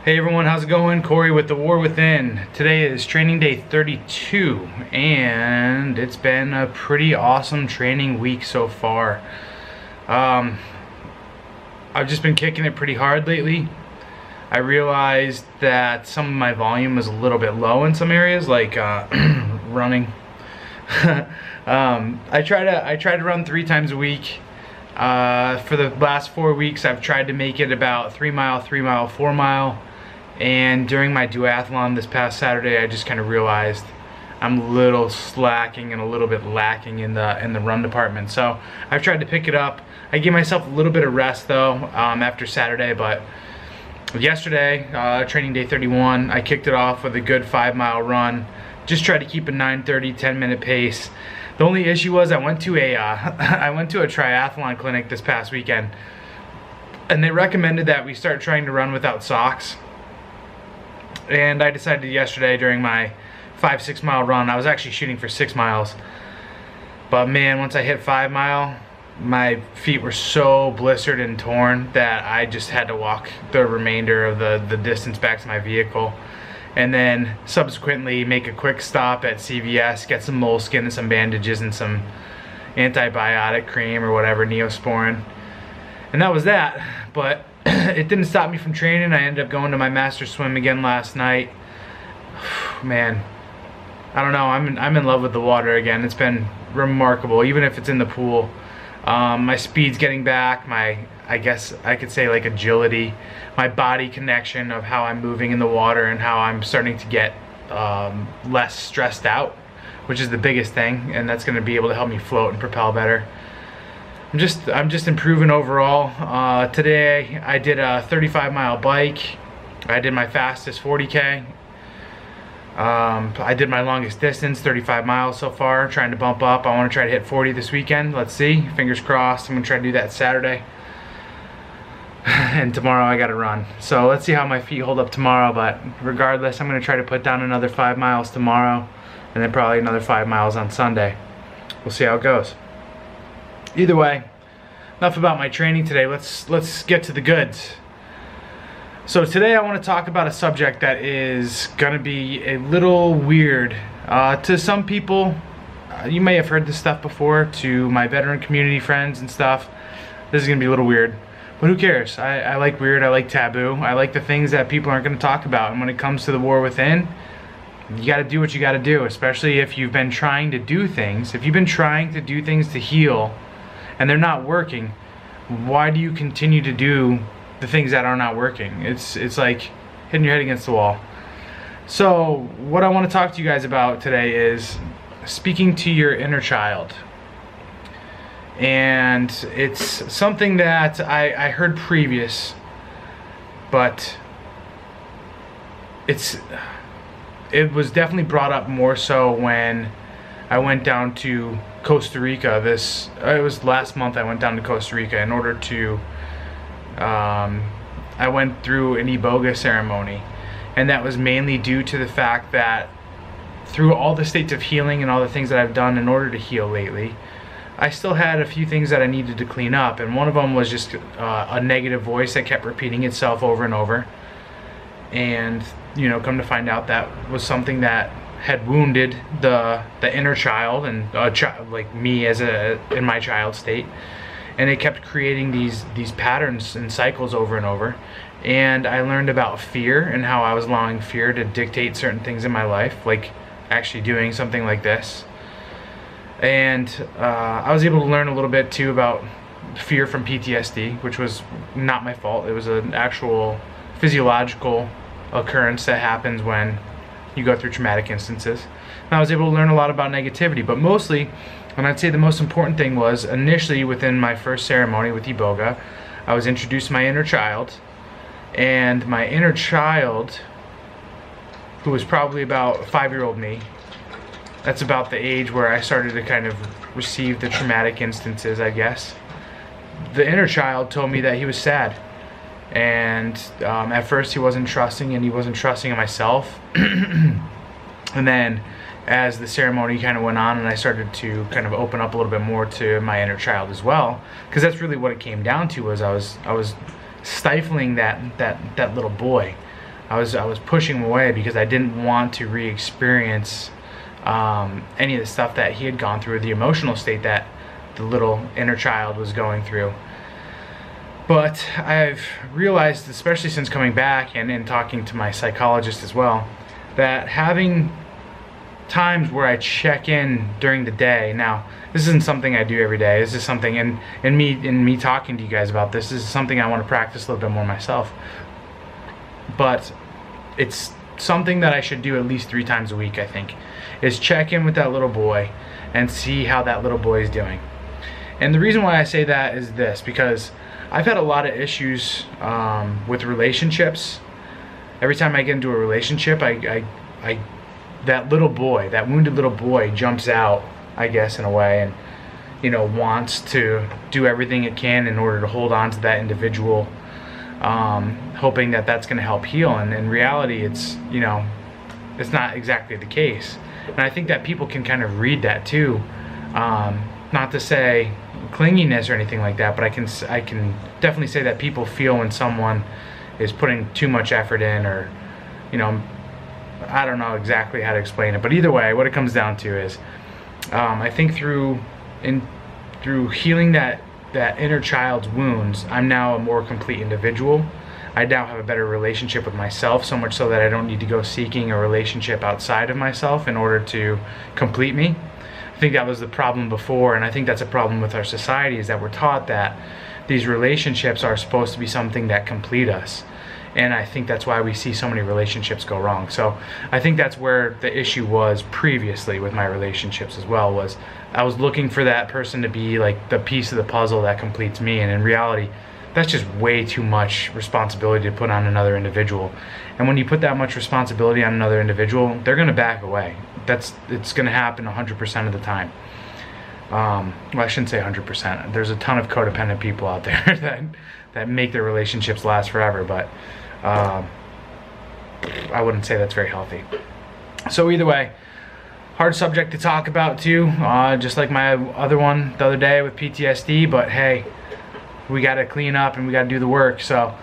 Hey everyone, how's it going? Corey with The War Within. Today is training day 32 and it's been a pretty awesome training week so far. I've just been kicking it pretty hard lately. I realized that some of my volume was a little bit low in some areas, like running. I try to run 3 times a week. For the last 4 weeks I've tried to make it about 3 mile, 3 mile, 4 mile. And during my duathlon this past Saturday, I just kind of realized I'm a little slacking and a little bit lacking in the run department. So I've tried to pick it up. I gave myself a little bit of rest though after Saturday, but yesterday, training day 31, I kicked it off with a good 5 mile run. Just tried to keep a 9:30, 10-minute pace. The only issue was I went to a triathlon clinic this past weekend, and they recommended that we start trying to run without socks. And I decided yesterday during my 5-6 mile run, I was actually shooting for 6 miles. But man, once I hit 5 mile, my feet were so blistered and torn that I just had to walk the remainder of the distance back to my vehicle. And then subsequently make a quick stop at CVS, get some moleskin and some bandages and some antibiotic cream or whatever, Neosporin. And that was that. But it didn't stop me from training. I ended up going to my master swim again last night. Man, I don't know, I'm in love with the water again. It's been remarkable, even if it's in the pool. My speed's getting back, I guess I could say like agility, my body connection of how I'm moving in the water and how I'm starting to get less stressed out, which is the biggest thing, and that's going to be able to help me float and propel better. I'm just improving overall. Today I did a 35 mile bike. I did my fastest 40K. I did my longest distance, 35 miles so far, trying to bump up. I want to try to hit 40 this weekend. Let's see, fingers crossed. I'm going to try to do that Saturday. And tomorrow I got to run. So let's see how my feet hold up tomorrow, but regardless, I'm going to try to put down another 5 miles tomorrow and then probably another 5 miles on Sunday. We'll see how it goes. Either way, enough about my training today. Let's get to the goods. So today I want to talk about a subject that is going to be a little weird to some people. You may have heard this stuff before. To my veteran community friends and stuff, this is going to be a little weird. But who cares? I like weird, I like taboo, I like the things that people aren't going to talk about. And when it comes to the war within, you got to do what you got to do, especially if you've been trying to do things. If you've been trying to do things to heal and they're not working, why do you continue to do the things that are not working? It's like hitting your head against the wall. So what I want to talk to you guys about today is speaking to your inner child. And it's something that I heard previous, but it was definitely brought up more so when I went down to Costa Rica. It was last month I went down to Costa Rica in order to I went through an iboga ceremony, and that was mainly due to the fact that through all the states of healing and all the things that I've done in order to heal lately, I still had a few things that I needed to clean up, and one of them was just a negative voice that kept repeating itself over and over. And you know, come to find out that was something that had wounded the inner child and like me as in my child state, and it kept creating these patterns and cycles over and over. And I learned about fear and how I was allowing fear to dictate certain things in my life, like actually doing something like this. And I was able to learn a little bit too about fear from PTSD, which was not my fault. It was an actual physiological occurrence that happens when you go through traumatic instances. And I was able to learn a lot about negativity, but mostly, and I'd say the most important thing was, initially within my first ceremony with iboga, I was introduced to my inner child, and my inner child, who was probably about 5-year-old me, that's about the age where I started to kind of receive the traumatic instances, I guess. The inner child told me that he was sad. And at first he wasn't trusting, and he wasn't trusting in myself. And then as the ceremony kind of went on and I started to kind of open up a little bit more to my inner child as well, because that's really what it came down to, was I was stifling that little boy. I was pushing him away because I didn't want to re-experience any of the stuff that he had gone through, the emotional state that the little inner child was going through. But I've realized, especially since coming back and talking to my psychologist as well, that having times where I check in during the day. Now, this isn't something I do every day. This is something, in me talking to you guys about this is something I want to practice a little bit more myself. But it's something that I should do at least 3 times a week, I think, is check in with that little boy and see how that little boy is doing. And the reason why I say that is this, because I've had a lot of issues with relationships. Every time I get into a relationship, that little boy, that wounded little boy jumps out, I guess, in a way, and, you know, wants to do everything it can in order to hold on to that individual, hoping that that's going to help heal. And in reality, it's, you know, it's not exactly the case. And I think that people can kind of read that too. Not to say clinginess or anything like that, but I can definitely say that people feel when someone is putting too much effort in, or, you know, I don't know exactly how to explain it, but either way, what it comes down to is, I think through healing that inner child's wounds, I'm now a more complete individual. I now have a better relationship with myself, so much so that I don't need to go seeking a relationship outside of myself in order to complete me. I think that was the problem before, and I think that's a problem with our society, is that we're taught that these relationships are supposed to be something that complete us. And I think that's why we see so many relationships go wrong. So I think that's where the issue was previously with my relationships as well, was I was looking for that person to be like the piece of the puzzle that completes me, and in reality, that's just way too much responsibility to put on another individual. And when you put that much responsibility on another individual, they're gonna back away. It's gonna happen 100% of the time. Well, I shouldn't say 100%. There's a ton of codependent people out there that make their relationships last forever, but I wouldn't say that's very healthy. So either way, hard subject to talk about too, just like my other one the other day with PTSD, but hey, we gotta clean up and we gotta do the work. So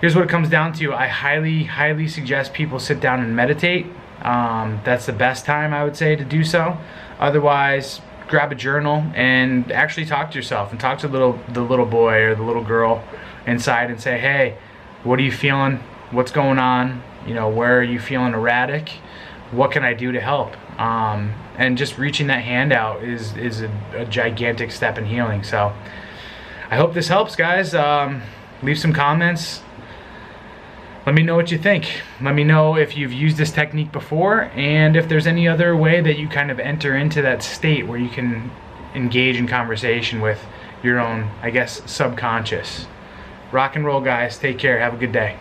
here's what it comes down to. I highly suggest people sit down and meditate. That's the best time, I would say, to do so. Otherwise, grab a journal and actually talk to yourself, and talk to the little boy or the little girl inside and say, hey, what are you feeling? What's going on? You know, where are you feeling erratic? What can I do to help? And just reaching that hand out is a gigantic step in healing. So I hope this helps, guys. Leave some comments. Let me know what you think. Let me know if you've used this technique before, and if there's any other way that you kind of enter into that state where you can engage in conversation with your own, I guess, subconscious. Rock and roll, guys. Take care. Have a good day.